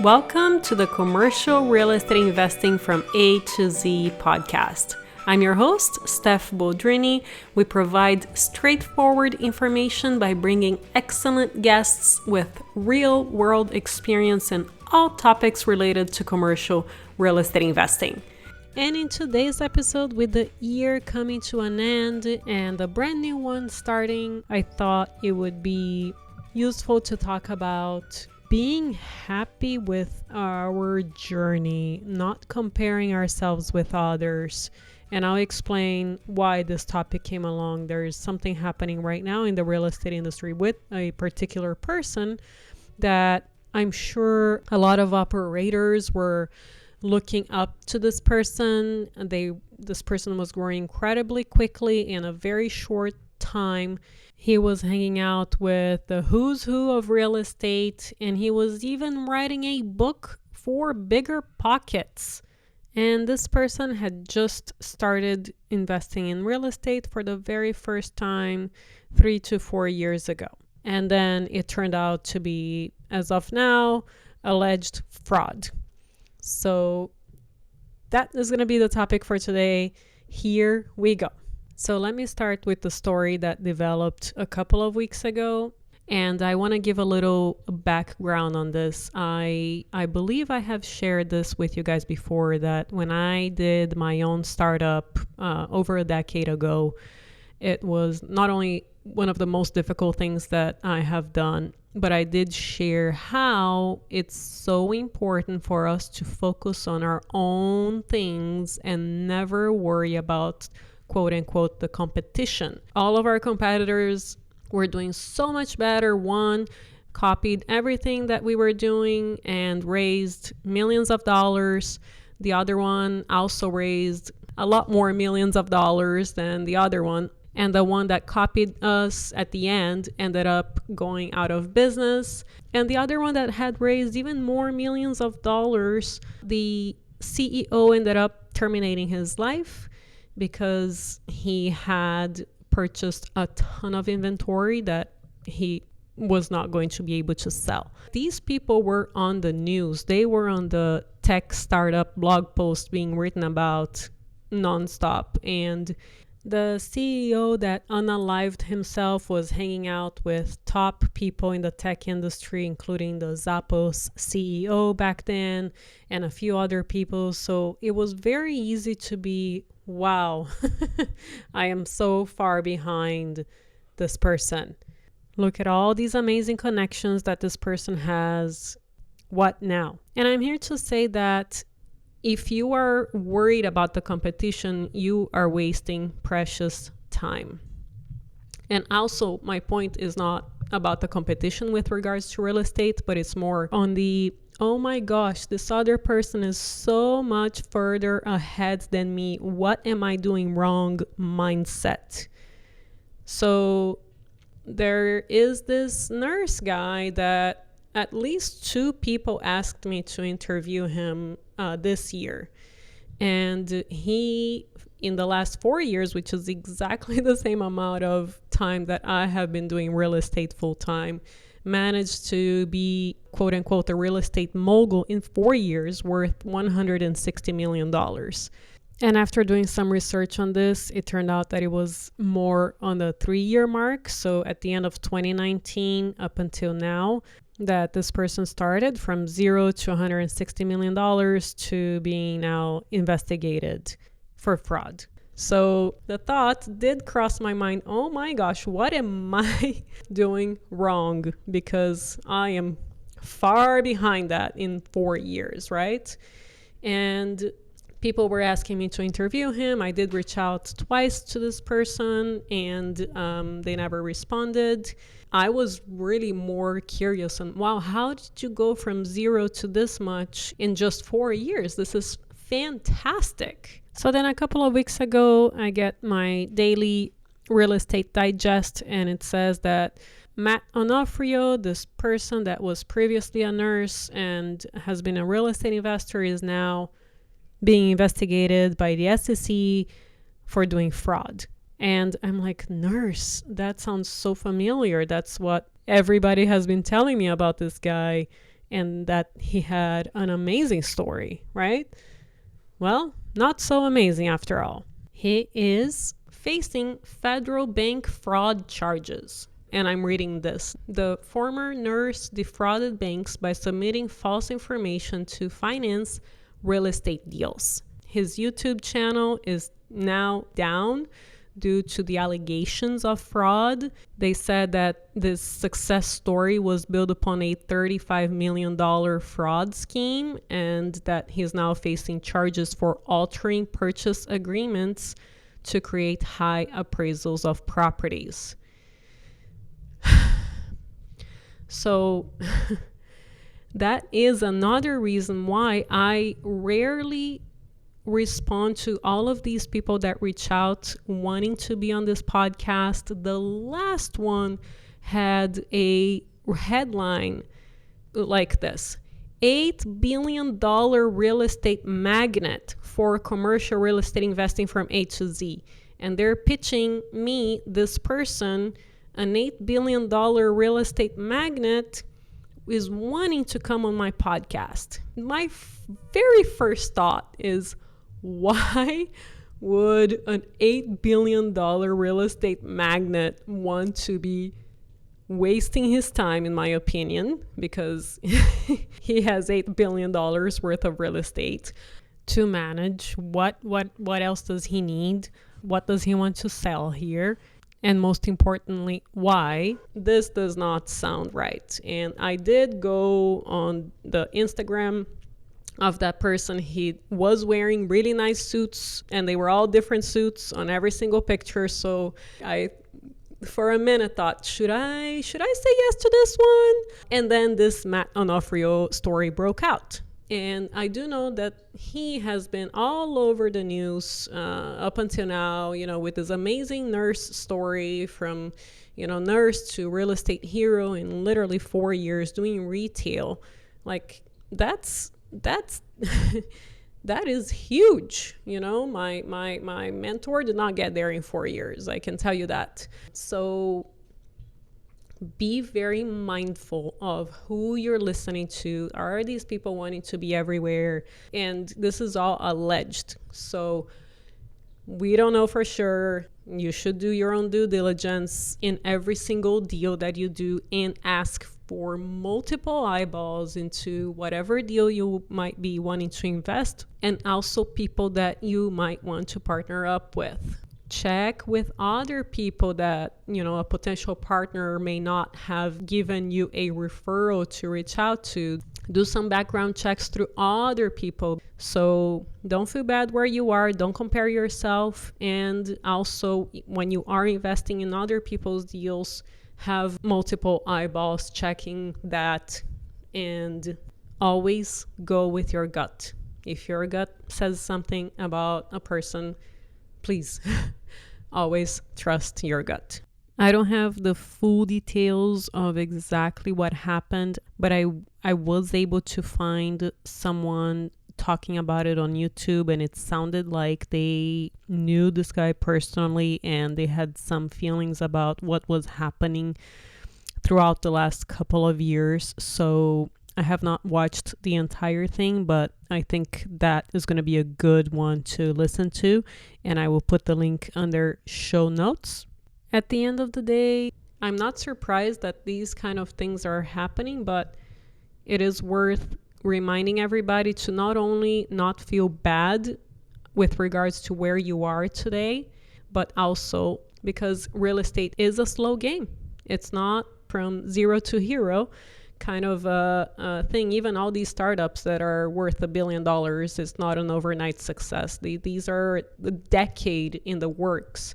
Welcome to the Commercial Real Estate Investing from A to Z podcast. I'm your host, Steph Boldrini. We provide straightforward information by bringing excellent guests with real-world experience in all topics related to commercial real estate investing. And in today's episode, with the year coming to an end and a brand new one starting, I thought it would be useful to talk about being happy with our journey, not comparing ourselves with others. And I'll explain why this topic came along. There is something happening right now in the real estate industry with a particular person that I'm sure a lot of operators were looking up to this person. This person was growing incredibly quickly in a very short time. He was hanging out with the who's who of real estate, and he was even writing a book for bigger pockets. And this person had just started investing in real estate for the very first time 3 to 4 years ago. And then it turned out to be, as of now, alleged fraud. So that is going to be the topic for today. Here we go. So let me start with the story that developed a couple of weeks ago. And I want to give a little background on this. I believe I have shared this with you guys before, that when I did my own startup over a decade ago, it was not only one of the most difficult things that I have done, but I did share how it's so important for us to focus on our own things and never worry about, quote unquote, the competition. All of our competitors were doing so much better. One copied everything that we were doing and raised millions of dollars. The other one also raised a lot more millions of dollars than the other one. And the one that copied us at the end ended up going out of business. And the other one that had raised even more millions of dollars, the CEO ended up terminating his life because he had purchased a ton of inventory that he was not going to be able to sell. These people were on the news. They were on the tech startup blog post being written about nonstop. And the CEO that unalived himself was hanging out with top people in the tech industry, including the Zappos CEO back then and a few other people. So it was very easy to be, wow, I am so far behind this person. Look at all these amazing connections that this person has. What now? And I'm here to say that if you are worried about the competition, you are wasting precious time. And also, my point is not about the competition with regards to real estate, but it's more on the, oh my gosh, this other person is so much further ahead than me. What am I doing wrong mindset? So there is this nurse guy that at least 2 people asked me to interview him this year. And he, in the last 4 years, which is exactly the same amount of time that I have been doing real estate full time, managed to be, quote unquote, a real estate mogul in 4 years worth $160 million. And after doing some research on this, it turned out that it was more on the 3-year mark. So at the end of 2019 up until now, that this person started from $0 to $160 million to being now investigated for fraud. So the thought did cross my mind, oh my gosh, what am I doing wrong? Because I am far behind that in 4 years, right? And people were asking me to interview him. I did reach out twice to this person and they never responded. I was really more curious and wow, how did you go from 0 to this much in just 4 years? This is fantastic. So then a couple of weeks ago, I get my daily real estate digest and it says that Matt Onofrio, this person that was previously a nurse and has been a real estate investor, is now being investigated by the SEC for doing fraud. And I'm like, nurse, that sounds so familiar. That's what everybody has been telling me about this guy. and that he had an amazing story, right? Well, not so amazing after all. He is facing federal bank fraud charges. And I'm reading this. The former nurse defrauded banks by submitting false information to finance real estate deals. His YouTube channel is now down due to the allegations of fraud. They said that this success story was built upon a $35 million fraud scheme, and that he's now facing charges for altering purchase agreements to create high appraisals of properties. So that is another reason why I rarely respond to all of these people that reach out wanting to be on this podcast. The last one had a headline like this: $8 billion real estate magnate for commercial real estate investing from A to Z. And they're pitching me, this person, an $8 billion real estate magnate, is wanting to come on my podcast. My very first thought is, why would an $8 billion real estate magnate want to be wasting his time, in my opinion, because he has $8 billion worth of real estate to manage? What else does he need? What does he want to sell here? And most importantly, why? This does not sound right. And I did go on the Instagram of that person. He was wearing really nice suits, and they were all different suits on every single picture. So I, for a minute, thought, should I say yes to this one? And then this Matt Onofrio story broke out. And I do know that he has been all over the news up until now, with his amazing nurse story, from, nurse to real estate hero in literally 4 years doing retail. Like, that's that is huge. My mentor did not get there in 4 years. I can tell you that. So be very mindful of who you're listening to. Are these people wanting to be everywhere? And this is all alleged. So we don't know for sure. You should do your own due diligence in every single deal that you do, and ask for multiple eyeballs into whatever deal you might be wanting to invest, and also people that you might want to partner up with. Check with other people that, a potential partner may not have given you a referral to reach out to. Do some background checks through other people. So don't feel bad where you are. Don't compare yourself. And also, when you are investing in other people's deals, have multiple eyeballs checking that, and always go with your gut. If your gut says something about a person, please always trust your gut. I don't have the full details of exactly what happened, but I was able to find someone talking about it on YouTube, and it sounded like they knew this guy personally, and they had some feelings about what was happening throughout the last couple of years. So I have not watched the entire thing, but I think that is going to be a good one to listen to, and I will put the link under show notes. At the end of the day, I'm not surprised that these kind of things are happening, but it is worth reminding everybody to not only not feel bad with regards to where you are today, but also because real estate is a slow game. It's not from zero to hero kind of a thing. Even all these startups that are worth $1 billion is not an overnight success. These are a decade in the works,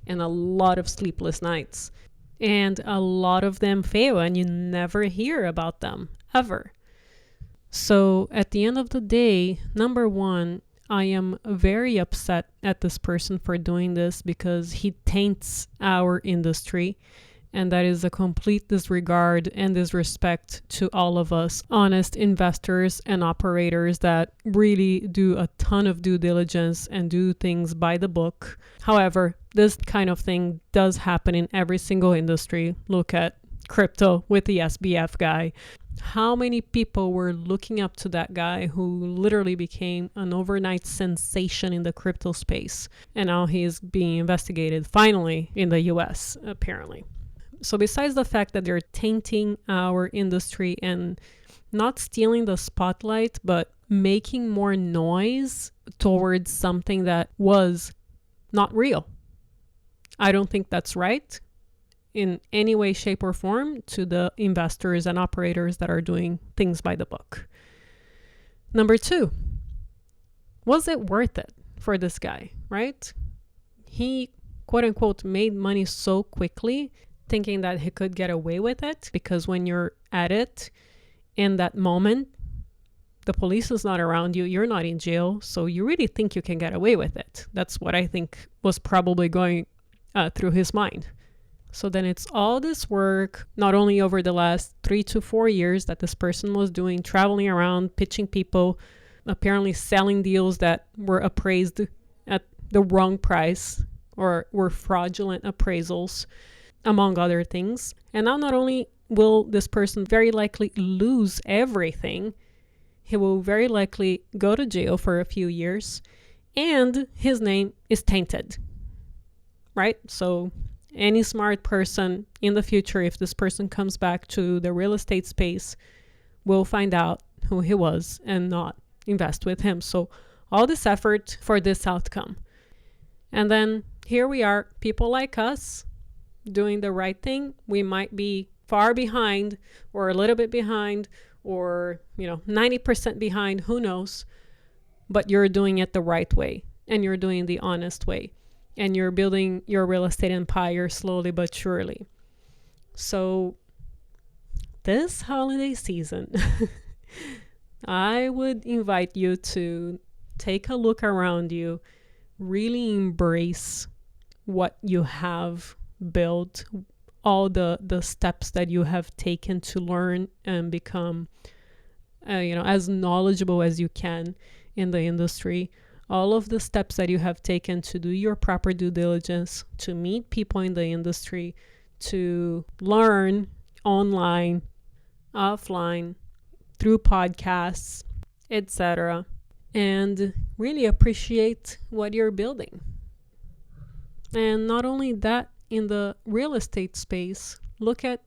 and a lot of sleepless nights. And a lot of them fail, and you never hear about them, ever. So at the end of the day, number one, I am very upset at this person for doing this, because he taints our industry. And that is a complete disregard and disrespect to all of us honest investors and operators that really do a ton of due diligence and do things by the book. However, this kind of thing does happen in every single industry. Look at crypto with the SBF guy. How many people were looking up to that guy who literally became an overnight sensation in the crypto space? And now he is being investigated finally in the US, apparently. So besides the fact that they're tainting our industry and not stealing the spotlight, but making more noise towards something that was not real, I don't think that's right in any way, shape, or form to the investors and operators that are doing things by the book. Number 2, was it worth it for this guy, right? He, quote unquote, made money so quickly, thinking that he could get away with it, because when you're at it in that moment, the police is not around you, you're not in jail, so you really think you can get away with it. That's what I think was probably going through his mind. So then it's all this work, not only over the last 3 to 4 years that this person was doing, traveling around, pitching people, apparently selling deals that were appraised at the wrong price or were fraudulent appraisals, among other things. And now not only will this person very likely lose everything, he will very likely go to jail for a few years, and his name is tainted, right? So any smart person in the future, if this person comes back to the real estate space, will find out who he was and not invest with him. So all this effort for this outcome. And then here we are, people like us doing the right thing. We might be far behind or a little bit behind or 90% behind, who knows, but you're doing it the right way and you're doing the honest way. And you're building your real estate empire slowly but surely. So this holiday season, I would invite you to take a look around you, really embrace what you have built, all the steps that you have taken to learn and become as knowledgeable as you can in the industry. All of the steps that you have taken to do your proper due diligence, to meet people in the industry, to learn online, offline, through podcasts, etc. And really appreciate what you're building. And not only that, in the real estate space, look at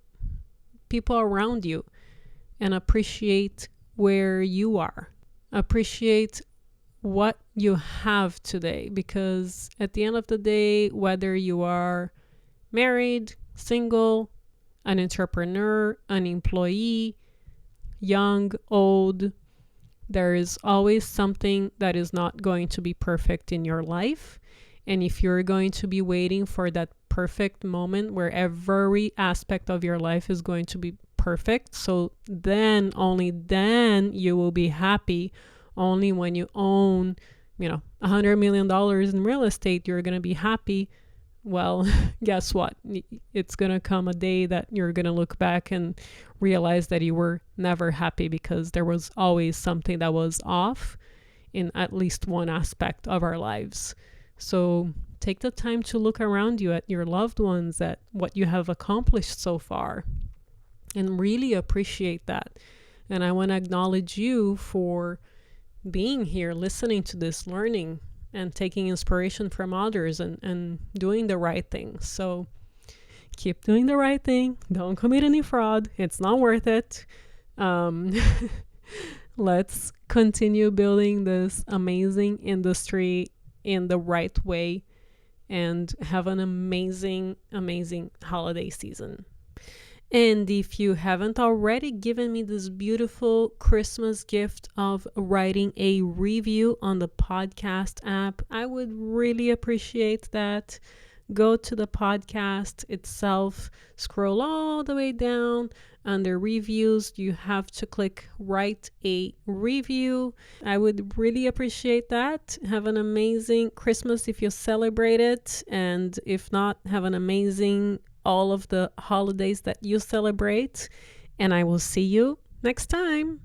people around you and appreciate where you are. Appreciate what you have today, because at the end of the day, whether you are married, single, an entrepreneur, an employee, young, old, there is always something that is not going to be perfect in your life. And if you're going to be waiting for that perfect moment where every aspect of your life is going to be perfect, so then, only then, you will be happy. Only when you own, $100 million in real estate, you're going to be happy. Well, guess what? It's going to come a day that you're going to look back and realize that you were never happy because there was always something that was off in at least one aspect of our lives. So take the time to look around you at your loved ones, at what you have accomplished so far, and really appreciate that. And I want to acknowledge you for being here, listening to this, learning, and taking inspiration from others and doing the right thing. So keep doing the right thing. Don't commit any fraud. It's not worth it. Let's continue building this amazing industry in the right way and have an amazing, amazing holiday season. And if you haven't already given me this beautiful Christmas gift of writing a review on the podcast app, I would really appreciate that. Go to the podcast itself, scroll all the way down. Under reviews, you have to click write a review. I would really appreciate that. Have an amazing Christmas if you celebrate it. And if not, have an amazing all of the holidays that you celebrate. And I will see you next time.